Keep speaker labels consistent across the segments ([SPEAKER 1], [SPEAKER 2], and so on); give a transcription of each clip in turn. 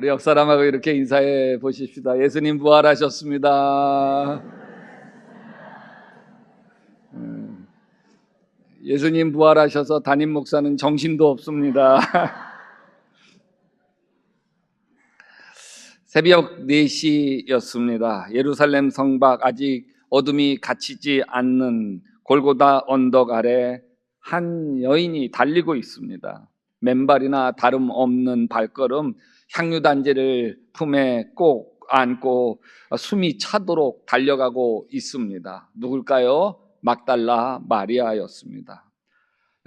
[SPEAKER 1] 우리 옆 사람하고 이렇게 인사해 보십시다. 예수님 부활하셨습니다. 예수님 부활하셔서 담임 목사는 정신도 없습니다. 새벽 4시였습니다. 예루살렘 성밖 아직 어둠이 갇히지 않는 골고다 언덕 아래 한 여인이 달리고 있습니다. 맨발이나 다름없는 발걸음, 향유단지를 품에 꼭 안고 숨이 차도록 달려가고 있습니다. 누굴까요? 막달라 마리아였습니다.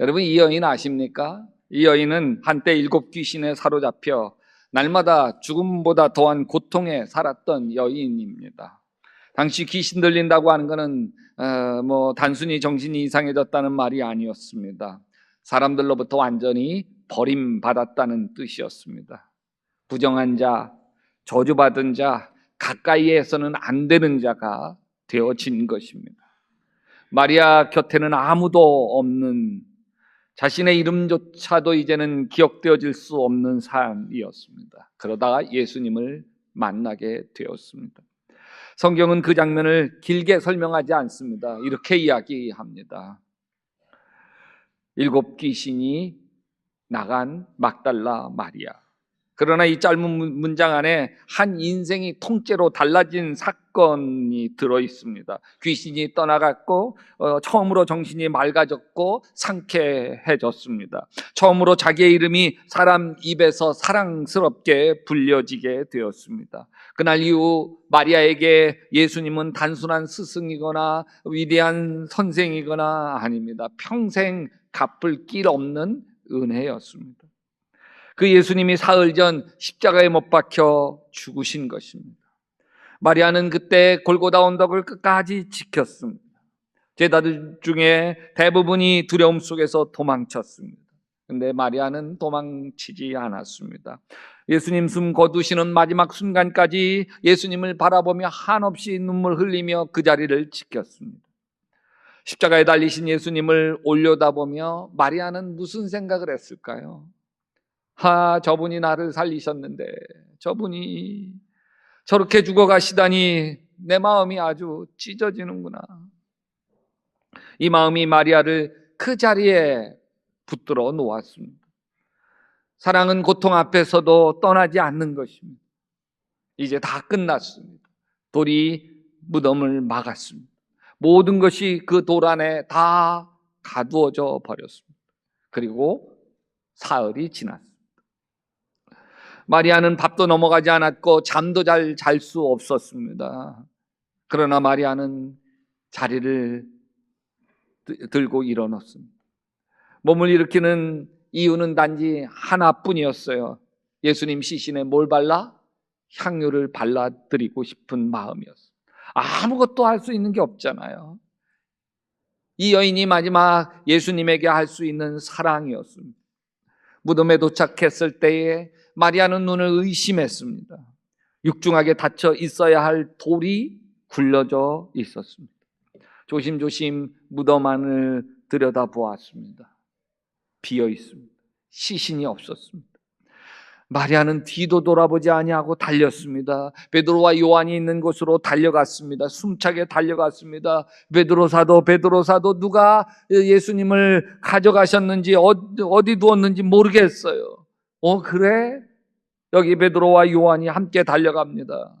[SPEAKER 1] 여러분, 이 여인 아십니까? 이 여인은 한때 7 귀신에 사로잡혀 날마다 죽음보다 더한 고통에 살았던 여인입니다. 당시 귀신 들린다고 하는 것은 단순히 정신이 이상해졌다는 말이 아니었습니다. 사람들로부터 완전히 버림받았다는 뜻이었습니다. 부정한 자, 저주받은 자, 가까이에서는 안 되는 자가 되어진 것입니다. 마리아 곁에는 아무도 없는, 자신의 이름조차도 이제는 기억되어질 수 없는 삶이었습니다. 그러다가 예수님을 만나게 되었습니다. 성경은 그 장면을 길게 설명하지 않습니다. 이렇게 이야기합니다. 7 귀신이 나간 막달라 마리아. 그러나 이 짧은 문장 안에 한 인생이 통째로 달라진 사건이 들어 있습니다. 귀신이 떠나갔고 처음으로 정신이 맑아졌고 상쾌해졌습니다. 처음으로 자기의 이름이 사람 입에서 사랑스럽게 불려지게 되었습니다. 그날 이후 마리아에게 예수님은 단순한 스승이거나 위대한 선생이거나 아닙니다. 평생 갚을 길 없는 은혜였습니다. 그 예수님이 사흘 전 십자가에 못 박혀 죽으신 것입니다. 마리아는 그때 골고다 언덕을 끝까지 지켰습니다. 제자들 중에 대부분이 두려움 속에서 도망쳤습니다. 그런데 마리아는 도망치지 않았습니다. 예수님 숨 거두시는 마지막 순간까지 예수님을 바라보며 한없이 눈물 흘리며 그 자리를 지켰습니다. 십자가에 달리신 예수님을 올려다보며 마리아는 무슨 생각을 했을까요? 저분이 나를 살리셨는데 저분이 저렇게 죽어가시다니 내 마음이 아주 찢어지는구나. 이 마음이 마리아를 그 자리에 붙들어 놓았습니다. 사랑은 고통 앞에서도 떠나지 않는 것입니다. 이제 다 끝났습니다. 돌이 무덤을 막았습니다. 모든 것이 그 돌 안에 다 가두어져 버렸습니다. 그리고 사흘이 지났습니다. 마리아는 밥도 넘어가지 않았고 잠도 잘 잘 수 없었습니다. 그러나 마리아는 자리를 들고 일어났습니다. 몸을 일으키는 이유는 단지 하나뿐이었어요. 예수님 시신에 뭘 발라? 향유를 발라드리고 싶은 마음이었어요. 아무것도 할 수 있는 게 없잖아요. 이 여인이 마지막 예수님에게 할 수 있는 사랑이었습니다. 무덤에 도착했을 때에 마리아는 눈을 의심했습니다. 육중하게 닫혀 있어야 할 돌이 굴려져 있었습니다. 조심조심 무덤 안을 들여다보았습니다. 비어 있습니다. 시신이 없었습니다. 마리아는 뒤도 돌아보지 아니하고 달렸습니다. 베드로와 요한이 있는 곳으로 달려갔습니다. 숨차게 달려갔습니다. 베드로 사도 누가 예수님을 가져가셨는지 어디 두었는지 모르겠어요. 그래? 여기 베드로와 요한이 함께 달려갑니다.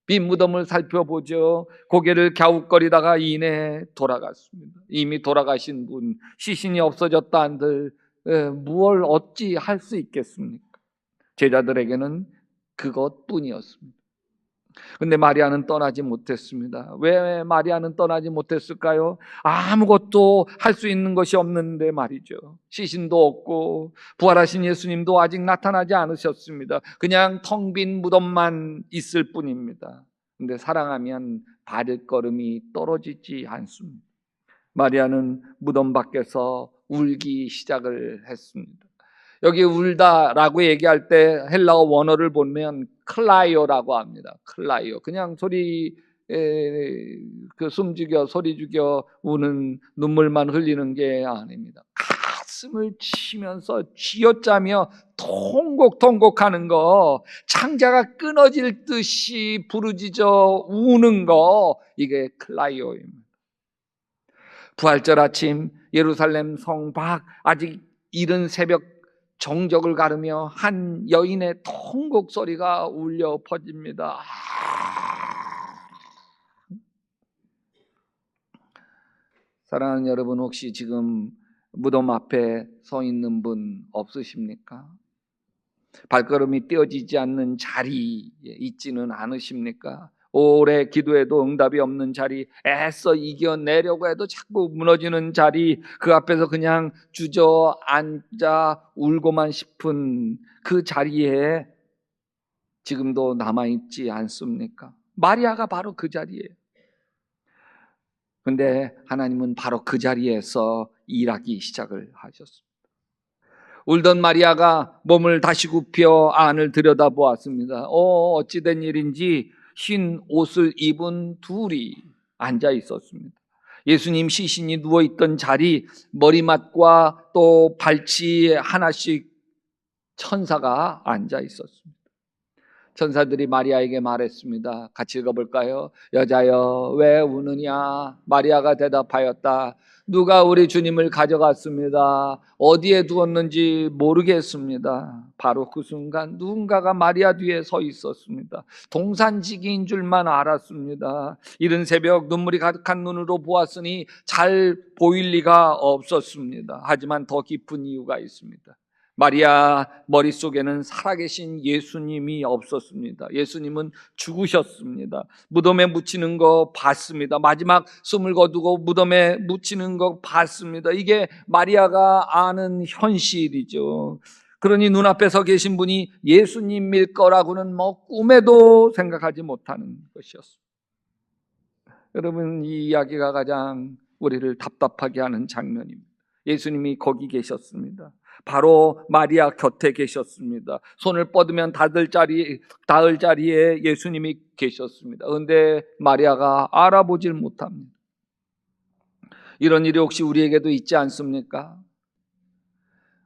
[SPEAKER 1] 빈 무덤을 살펴보죠. 고개를 갸웃거리다가 이내 돌아갔습니다. 이미 돌아가신 분, 시신이 없어졌다 한들 무얼 어찌 할 수 있겠습니까? 제자들에게는 그것뿐이었습니다. 근데 마리아는 떠나지 못했습니다. 왜 마리아는 떠나지 못했을까요? 아무것도 할 수 있는 것이 없는데 말이죠. 시신도 없고 부활하신 예수님도 아직 나타나지 않으셨습니다. 그냥 텅 빈 무덤만 있을 뿐입니다. 근데 사랑하면 발걸음이 떨어지지 않습니다. 마리아는 무덤 밖에서 울기 시작을 했습니다. 여기 울다라고 얘기할 때 헬라어 원어를 보면 클라이오라고 합니다. 클라이오. 그냥 숨죽여 소리 죽여 우는 눈물만 흘리는 게 아닙니다. 가슴을 치면서 쥐어짜며 통곡하는 거, 창자가 끊어질 듯이 부르짖어 우는 거, 이게 클라이오입니다. 부활절 아침 예루살렘 성 밖 아직 이른 새벽 정적을 가르며 한 여인의 통곡 소리가 울려 퍼집니다. 사랑하는 여러분, 혹시 지금 무덤 앞에 서 있는 분 없으십니까? 발걸음이 떼어지지 않는 자리에 있지는 않으십니까? 오래 기도해도 응답이 없는 자리, 애써 이겨내려고 해도 자꾸 무너지는 자리, 그 앞에서 그냥 주저앉아 울고만 싶은 그 자리에 지금도 남아있지 않습니까? 마리아가 바로 그 자리예요. 근데 하나님은 바로 그 자리에서 일하기 시작을 하셨습니다. 울던 마리아가 몸을 다시 굽혀 안을 들여다보았습니다. 어찌된 일인지 흰 옷을 입은 둘이 앉아 있었습니다. 예수님 시신이 누워있던 자리, 머리맡과 또 발치 하나씩 천사가 앉아 있었습니다. 천사들이 마리아에게 말했습니다. 같이 읽어볼까요? 여자여, 왜 우느냐? 마리아가 대답하였다. 누가 우리 주님을 가져갔습니다. 어디에 두었는지 모르겠습니다. 바로 그 순간 누군가가 마리아 뒤에 서 있었습니다. 동산지기인 줄만 알았습니다. 이른 새벽 눈물이 가득한 눈으로 보았으니 잘 보일 리가 없었습니다. 하지만 더 깊은 이유가 있습니다. 마리아 머릿속에는 살아계신 예수님이 없었습니다. 예수님은 죽으셨습니다. 무덤에 묻히는 거 봤습니다. 마지막 숨을 거두고 무덤에 묻히는 거 봤습니다. 이게 마리아가 아는 현실이죠. 그러니 눈앞에 서 계신 분이 예수님일 거라고는 꿈에도 생각하지 못하는 것이었습니다. 여러분, 이 이야기가 가장 우리를 답답하게 하는 장면입니다. 예수님이 거기 계셨습니다. 바로 마리아 곁에 계셨습니다. 손을 뻗으면 닿을 자리에 예수님이 계셨습니다. 그런데 마리아가 알아보질 못합니다. 이런 일이 혹시 우리에게도 있지 않습니까?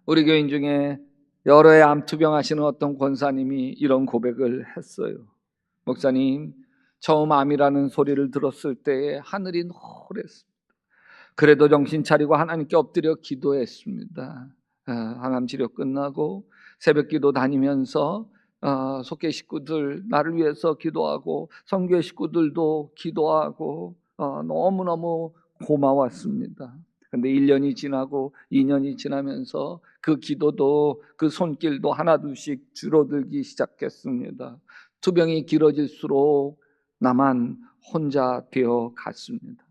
[SPEAKER 1] 우리 교인 중에 여러 해 암투병 하시는 어떤 권사님이 이런 고백을 했어요. 목사님, 처음 암이라는 소리를 들었을 때에 하늘이 노랬습니다. 그래도 정신 차리고 하나님께 엎드려 기도했습니다. 항암 치료 끝나고 새벽 기도 다니면서 속회 식구들 나를 위해서 기도하고 선교회 식구들도 기도하고 너무너무 고마웠습니다. 근데 1년이 지나고 2년이 지나면서 그 기도도 그 손길도 하나둘씩 줄어들기 시작했습니다. 투병이 길어질수록 나만 혼자 되어 갔습니다.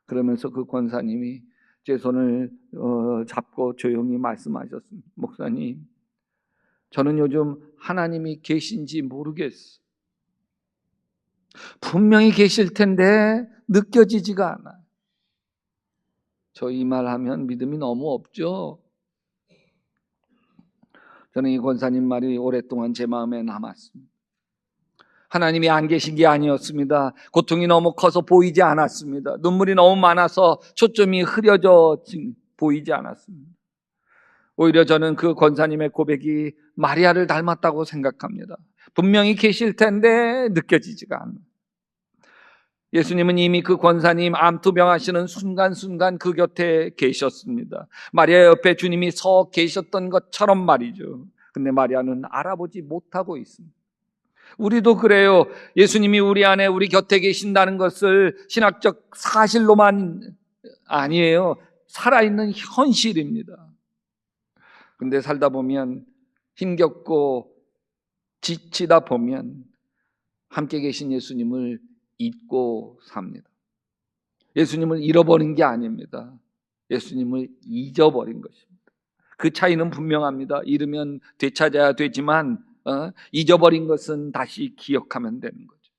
[SPEAKER 1] 그러면서 그 권사님이 제 손을 잡고 조용히 말씀하셨습니다. 목사님, 저는 요즘 하나님이 계신지 모르겠어요. 분명히 계실 텐데 느껴지지가 않아요. 저 이 말하면 믿음이 너무 없죠. 저는 이 권사님 말이 오랫동안 제 마음에 남았습니다. 하나님이 안 계신 게 아니었습니다. 고통이 너무 커서 보이지 않았습니다. 눈물이 너무 많아서 초점이 흐려져 보이지 않았습니다. 오히려 저는 그 권사님의 고백이 마리아를 닮았다고 생각합니다. 분명히 계실 텐데 느껴지지가 않아요. 예수님은 이미 그 권사님 암투병하시는 순간순간 그 곁에 계셨습니다. 마리아 옆에 주님이 서 계셨던 것처럼 말이죠. 근데 마리아는 알아보지 못하고 있습니다. 우리도 그래요. 예수님이 우리 안에 우리 곁에 계신다는 것을 신학적 사실로만 아니에요. 살아있는 현실입니다. 근데 살다 보면 힘겹고 지치다 보면 함께 계신 예수님을 잊고 삽니다. 예수님을 잃어버린 게 아닙니다. 예수님을 잊어버린 것입니다. 그 차이는 분명합니다. 잃으면 되찾아야 되지만 잊어버린 것은 다시 기억하면 되는 거죠.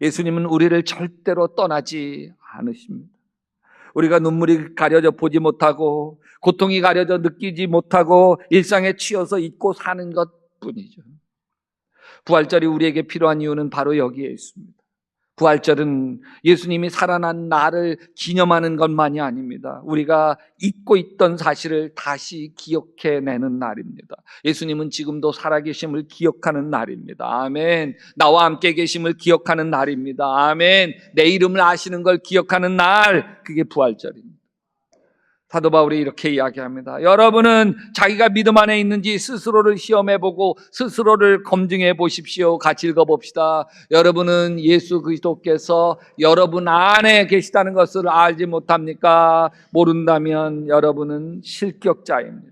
[SPEAKER 1] 예수님은 우리를 절대로 떠나지 않으십니다. 우리가 눈물이 가려져 보지 못하고 고통이 가려져 느끼지 못하고 일상에 치여서 잊고 사는 것뿐이죠. 부활절이 우리에게 필요한 이유는 바로 여기에 있습니다. 부활절은 예수님이 살아난 날을 기념하는 것만이 아닙니다. 우리가 잊고 있던 사실을 다시 기억해내는 날입니다. 예수님은 지금도 살아계심을 기억하는 날입니다. 아멘. 나와 함께 계심을 기억하는 날입니다. 아멘. 내 이름을 아시는 걸 기억하는 날, 그게 부활절입니다. 사도 바울이 이렇게 이야기합니다. 여러분은 자기가 믿음 안에 있는지 스스로를 시험해보고 스스로를 검증해 보십시오. 같이 읽어봅시다. 여러분은 예수 그리스도께서 여러분 안에 계시다는 것을 알지 못합니까? 모른다면 여러분은 실격자입니다.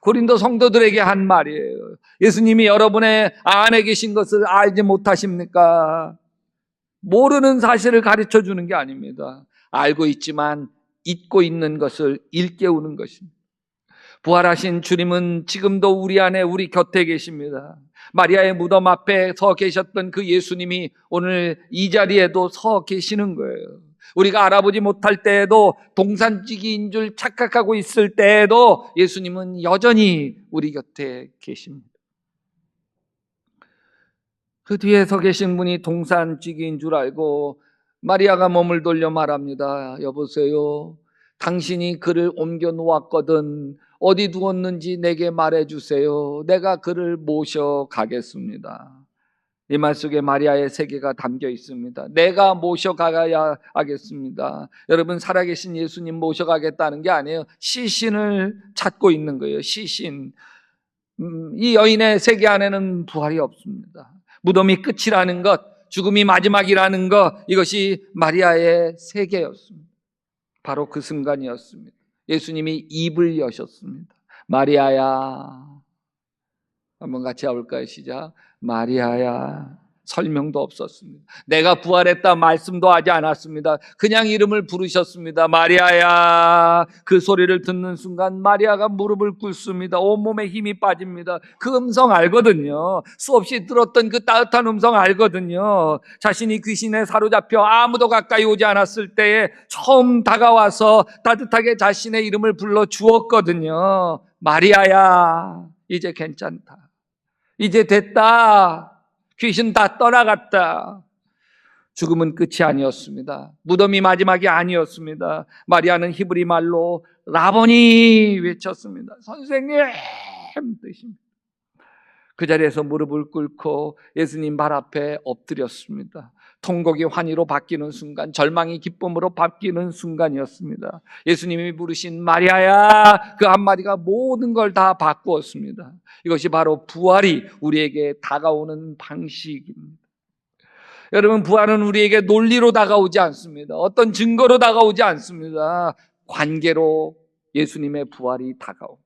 [SPEAKER 1] 고린도 성도들에게 한 말이에요. 예수님이 여러분의 안에 계신 것을 알지 못하십니까? 모르는 사실을 가르쳐 주는 게 아닙니다. 알고 있지만 잊고 있는 것을 일깨우는 것입니다. 부활하신 주님은 지금도 우리 안에 우리 곁에 계십니다. 마리아의 무덤 앞에 서 계셨던 그 예수님이 오늘 이 자리에도 서 계시는 거예요. 우리가 알아보지 못할 때에도 동산지기인 줄 착각하고 있을 때에도 예수님은 여전히 우리 곁에 계십니다. 그 뒤에 서 계신 분이 동산지기인 줄 알고 마리아가 몸을 돌려 말합니다. 여보세요. 당신이 그를 옮겨 놓았거든. 어디 두었는지 내게 말해주세요. 내가 그를 모셔가겠습니다. 이 말 속에 마리아의 세계가 담겨 있습니다. 내가 모셔가야 하겠습니다. 여러분, 살아계신 예수님 모셔가겠다는 게 아니에요. 시신을 찾고 있는 거예요. 시신. 이 여인의 세계 안에는 부활이 없습니다. 무덤이 끝이라는 것, 죽음이 마지막이라는 것, 이것이 마리아의 세계였습니다. 바로 그 순간이었습니다. 예수님이 입을 여셨습니다. 마리아야. 한번 같이 해볼까요? 시작. 마리아야. 설명도 없었습니다. 내가 부활했다 말씀도 하지 않았습니다. 그냥 이름을 부르셨습니다. 마리아야. 그 소리를 듣는 순간 마리아가 무릎을 꿇습니다. 온몸에 힘이 빠집니다. 그 음성 알거든요. 수없이 들었던 그 따뜻한 음성 알거든요. 자신이 귀신에 사로잡혀 아무도 가까이 오지 않았을 때에 처음 다가와서 따뜻하게 자신의 이름을 불러 주었거든요. 마리아야, 이제 괜찮다. 이제 됐다. 귀신 다 떠나갔다. 죽음은 끝이 아니었습니다. 무덤이 마지막이 아니었습니다. 마리아는 히브리 말로 라보니 외쳤습니다. 선생님 뜻입니다. 그 자리에서 무릎을 꿇고 예수님 발 앞에 엎드렸습니다. 통곡이 환희로 바뀌는 순간, 절망이 기쁨으로 바뀌는 순간이었습니다. 예수님이 부르신 마리아야, 그 한마디가 모든 걸 다 바꾸었습니다. 이것이 바로 부활이 우리에게 다가오는 방식입니다. 여러분, 부활은 우리에게 논리로 다가오지 않습니다. 어떤 증거로 다가오지 않습니다. 관계로 예수님의 부활이 다가옵니다.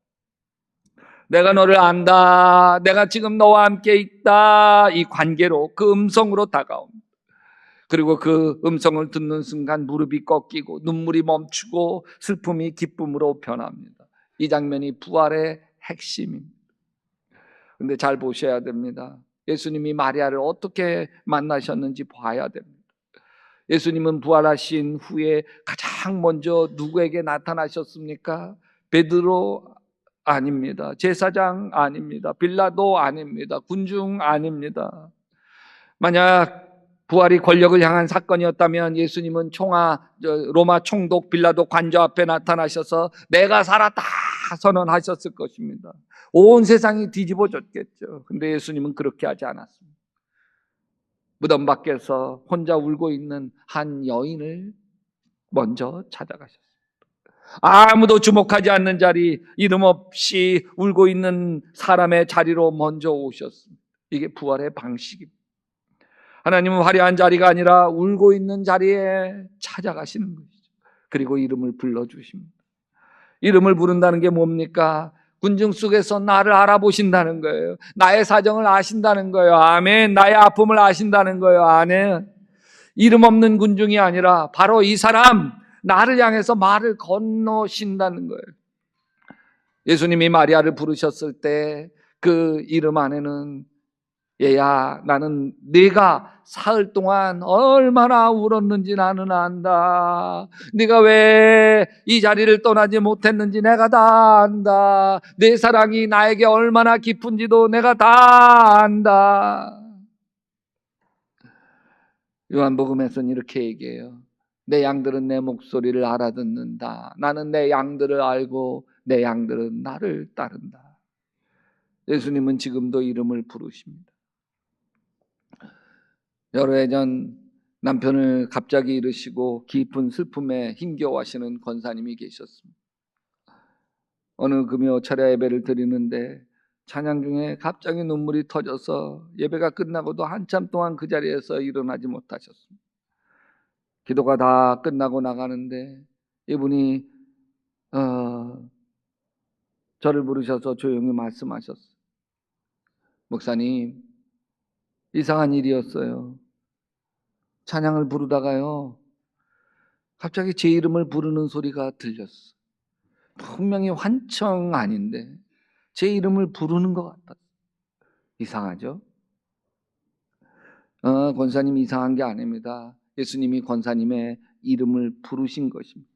[SPEAKER 1] 내가 너를 안다. 내가 지금 너와 함께 있다. 이 관계로, 그 음성으로 다가옵니다. 그리고 그 음성을 듣는 순간 무릎이 꺾이고 눈물이 멈추고 슬픔이 기쁨으로 변합니다. 이 장면이 부활의 핵심입니다. 그런데 잘 보셔야 됩니다. 예수님이 마리아를 어떻게 만나셨는지 봐야 됩니다. 예수님은 부활하신 후에 가장 먼저 누구에게 나타나셨습니까? 베드로 아닙니다. 제사장 아닙니다. 빌라도 아닙니다. 군중 아닙니다. 만약 부활이 권력을 향한 사건이었다면 예수님은 로마 총독 빌라도 관저 앞에 나타나셔서 내가 살았다 선언하셨을 것입니다. 온 세상이 뒤집어졌겠죠. 근데 예수님은 그렇게 하지 않았습니다. 무덤 밖에서 혼자 울고 있는 한 여인을 먼저 찾아가셨습니다. 아무도 주목하지 않는 자리, 이름 없이 울고 있는 사람의 자리로 먼저 오셨습니다. 이게 부활의 방식입니다. 하나님은 화려한 자리가 아니라 울고 있는 자리에 찾아가시는 것이죠. 그리고 이름을 불러주십니다. 이름을 부른다는 게 뭡니까? 군중 속에서 나를 알아보신다는 거예요. 나의 사정을 아신다는 거예요. 아멘. 나의 아픔을 아신다는 거예요. 아멘. 이름 없는 군중이 아니라 바로 이 사람, 나를 향해서 말을 건너신다는 거예요. 예수님이 마리아를 부르셨을 때 그 이름 안에는 얘야, 나는 네가 사흘 동안 얼마나 울었는지 나는 안다. 네가 왜 이 자리를 떠나지 못했는지 내가 다 안다. 내 사랑이 나에게 얼마나 깊은지도 내가 다 안다. 요한복음에서는 이렇게 얘기해요. 내 양들은 내 목소리를 알아듣는다. 나는 내 양들을 알고 내 양들은 나를 따른다. 예수님은 지금도 이름을 부르십니다. 여러 해 전 남편을 갑자기 잃으시고 깊은 슬픔에 힘겨워하시는 권사님이 계셨습니다. 어느 금요 철야 예배를 드리는데 찬양 중에 갑자기 눈물이 터져서 예배가 끝나고도 한참 동안 그 자리에서 일어나지 못하셨습니다. 기도가 다 끝나고 나가는데 이분이 저를 부르셔서 조용히 말씀하셨어요. 목사님, 이상한 일이었어요. 찬양을 부르다가요, 갑자기 제 이름을 부르는 소리가 들렸어요. 분명히 환청 아닌데 제 이름을 부르는 것 같았어요. 이상하죠? 권사님이 이상한 게 아닙니다. 예수님이 권사님의 이름을 부르신 것입니다.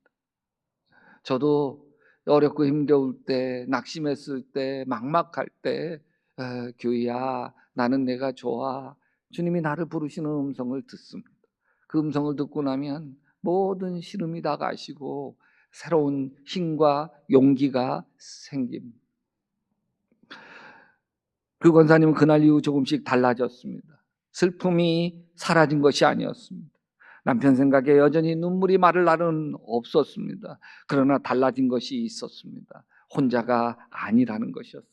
[SPEAKER 1] 저도 어렵고 힘겨울 때, 낙심했을 때, 막막할 때, 교희야, 나는 내가 좋아. 주님이 나를 부르시는 음성을 듣습니다. 그 음성을 듣고 나면 모든 시름이 다 가시고 새로운 힘과 용기가 생깁니다. 그 권사님은 그날 이후 조금씩 달라졌습니다. 슬픔이 사라진 것이 아니었습니다. 남편 생각에 여전히 눈물이 마를 날은 없었습니다. 그러나 달라진 것이 있었습니다. 혼자가 아니라는 것이었습니다.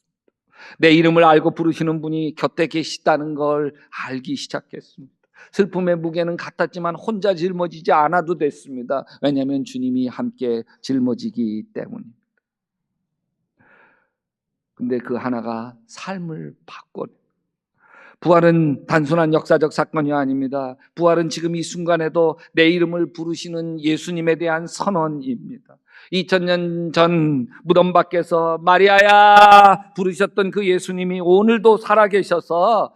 [SPEAKER 1] 내 이름을 알고 부르시는 분이 곁에 계시다는 걸 알기 시작했습니다. 슬픔의 무게는 같았지만 혼자 짊어지지 않아도 됐습니다. 왜냐하면 주님이 함께 짊어지기 때문입니다. 근데 그 하나가 삶을 바꿔. 부활은 단순한 역사적 사건이 아닙니다. 부활은 지금 이 순간에도 내 이름을 부르시는 예수님에 대한 선언입니다. 2000년 전 무덤 밖에서 마리아야 부르셨던 그 예수님이 오늘도 살아계셔서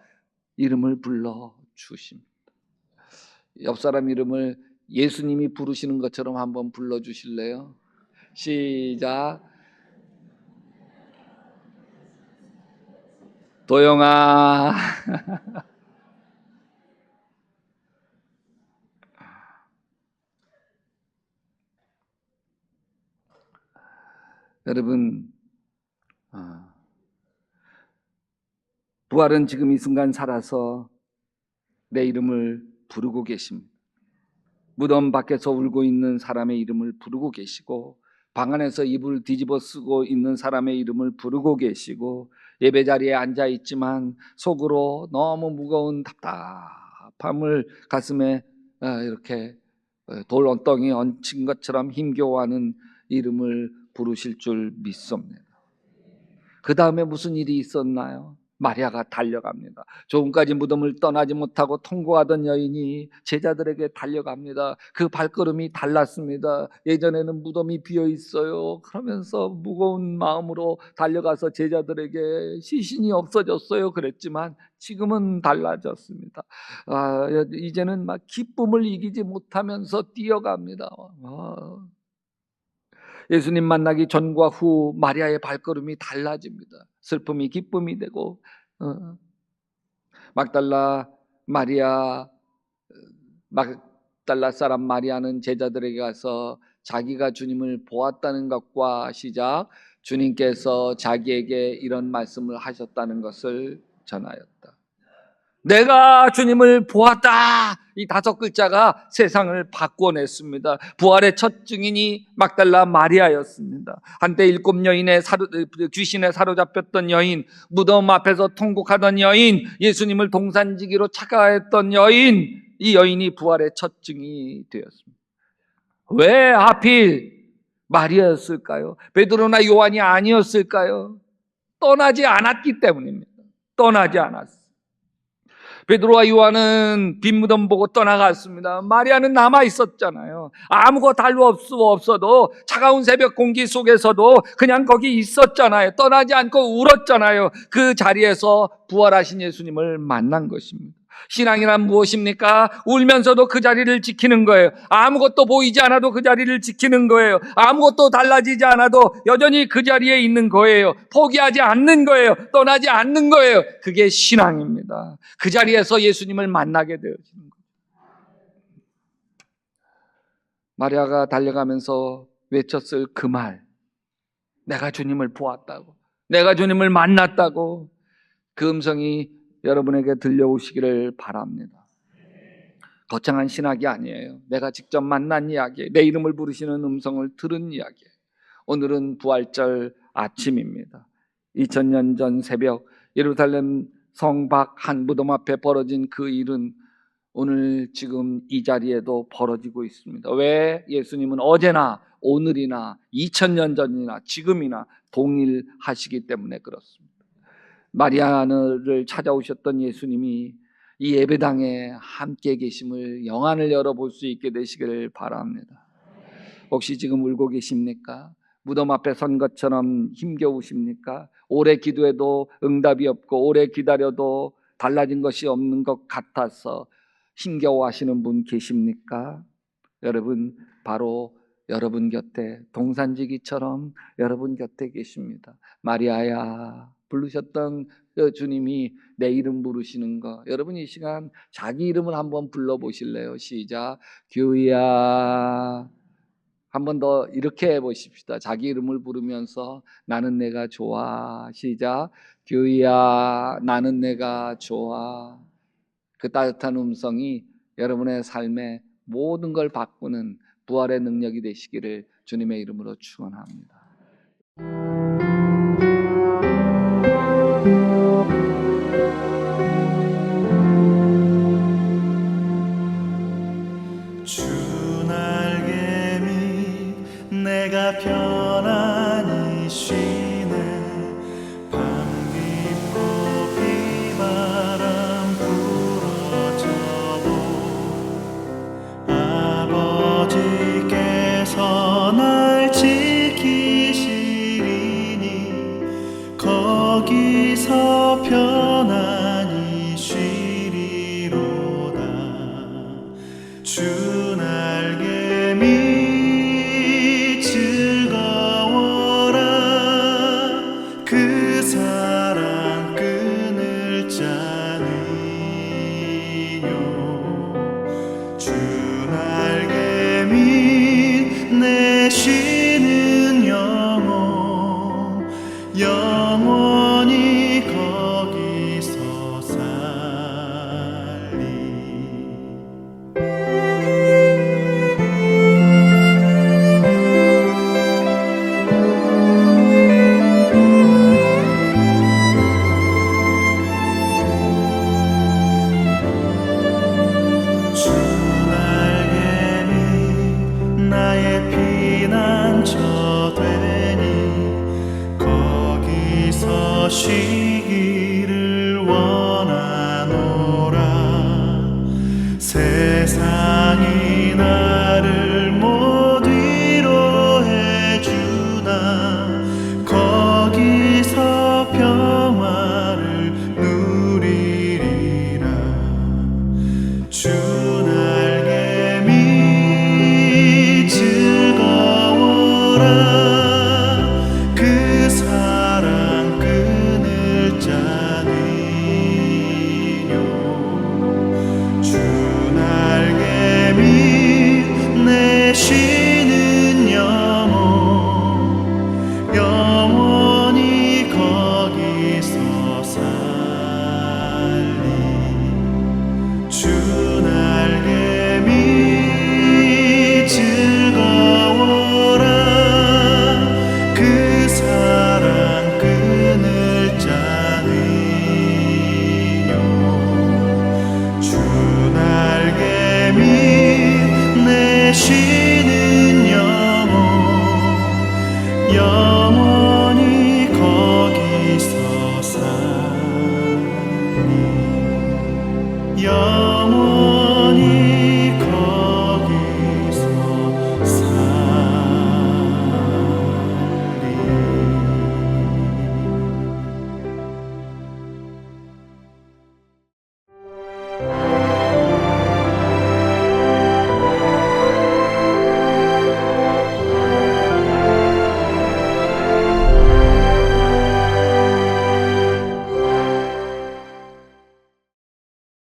[SPEAKER 1] 이름을 불러주십니다. 옆 사람 이름을 예수님이 부르시는 것처럼 한번 불러주실래요? 시작. 도영아. 여러분, 부활은 지금 이 순간 살아서 내 이름을 부르고 계십니다. 무덤 밖에서 울고 있는 사람의 이름을 부르고 계시고, 방 안에서 이불 뒤집어 쓰고 있는 사람의 이름을 부르고 계시고, 예배 자리에 앉아 있지만 속으로 너무 무거운 답답함을 가슴에 이렇게 돌 엉덩이 얹힌 것처럼 힘겨워하는 이름을 부르실 줄 믿습니다. 그 다음에 무슨 일이 있었나요? 마리아가 달려갑니다. 조금까지 무덤을 떠나지 못하고 통곡하던 여인이 제자들에게 달려갑니다. 그 발걸음이 달랐습니다. 예전에는 무덤이 비어 있어요. 그러면서 무거운 마음으로 달려가서 제자들에게 시신이 없어졌어요 그랬지만 지금은 달라졌습니다. 이제는 막 기쁨을 이기지 못하면서 뛰어갑니다. 예수님 만나기 전과 후 마리아의 발걸음이 달라집니다. 슬픔이 기쁨이 되고 막달라 사람 마리아는 제자들에게 가서 자기가 주님을 보았다는 것과 시작 주님께서 자기에게 이런 말씀을 하셨다는 것을 전하였다. 내가 주님을 보았다. 이 5글자가 세상을 바꿔냈습니다. 부활의 첫 증인이 막달라 마리아였습니다. 한때 7 여인의 귀신에 사로잡혔던 여인, 무덤 앞에서 통곡하던 여인, 예수님을 동산지기로 착각했던 여인, 이 여인이 부활의 첫 증인이 되었습니다. 왜 하필 마리아였을까요? 베드로나 요한이 아니었을까요? 떠나지 않았기 때문입니다. 떠나지 않았어요. 베드로와 요한은 빈 무덤 보고 떠나갔습니다. 마리아는 남아 있었잖아요. 아무것도 할 수 없어도 차가운 새벽 공기 속에서도 그냥 거기 있었잖아요. 떠나지 않고 울었잖아요. 그 자리에서 부활하신 예수님을 만난 것입니다. 신앙이란 무엇입니까? 울면서도 그 자리를 지키는 거예요. 아무것도 보이지 않아도 그 자리를 지키는 거예요. 아무것도 달라지지 않아도 여전히 그 자리에 있는 거예요. 포기하지 않는 거예요. 떠나지 않는 거예요. 그게 신앙입니다. 그 자리에서 예수님을 만나게 되어지는 거예요. 마리아가 달려가면서 외쳤을 그 말, 내가 주님을 보았다고, 내가 주님을 만났다고, 그 음성이 여러분에게 들려오시기를 바랍니다. 거창한 신학이 아니에요. 내가 직접 만난 이야기, 내 이름을 부르시는 음성을 들은 이야기. 오늘은 부활절 아침입니다. 2000년 전 새벽 예루살렘 성 밖 한 무덤 앞에 벌어진 그 일은 오늘 지금 이 자리에도 벌어지고 있습니다. 왜? 예수님은 어제나 오늘이나 2000년 전이나 지금이나 동일하시기 때문에 그렇습니다. 마리아를 찾아오셨던 예수님이 이 예배당에 함께 계심을 영안을 열어볼 수 있게 되시기를 바랍니다. 혹시 지금 울고 계십니까? 무덤 앞에 선 것처럼 힘겨우십니까? 오래 기도해도 응답이 없고 오래 기다려도 달라진 것이 없는 것 같아서 힘겨워하시는 분 계십니까? 여러분, 바로 여러분 곁에 동산지기처럼 여러분 곁에 계십니다. 마리아야 부르셨던 주님이 내 이름 부르시는 거, 여러분 이 시간 자기 이름을 한번 불러보실래요? 시작. 규야. 한 번 더 이렇게 해보십시다. 자기 이름을 부르면서 나는 내가 좋아. 시작. 규야 나는 내가 좋아. 그 따뜻한 음성이 여러분의 삶에 모든 걸 바꾸는 부활의 능력이 되시기를 주님의 이름으로 축원합니다.
[SPEAKER 2] 주 날개 밑 내가 편안히 쉬네. 밤 깊고 비바람 불어져도 아버지께서 날 지키시리니 거기서 편안히 쉬리로다. 주 날개 밑 즐거워라. 그 사랑 끈을 짜니요. 주 날개 밑 내 쉬는 영혼 영원히 거기서 살리. 주 날개 밑 나의 피난처 되니 거기서 쉬기를 원하노라. 세상이 나를 못 위로해 주나 거기서 평화를 누리리라. 주 날개 밑 즐거워라. 그 사랑 끈을 짜니요. 주 날개 밑 내 쉬는 영혼 영원히 거기서 살리. 주 날개 밑 즐거워라. 그 사랑 끈을 짜니요. 주 날개 밑 내 쉬는 영혼 영원히 거기서 살리.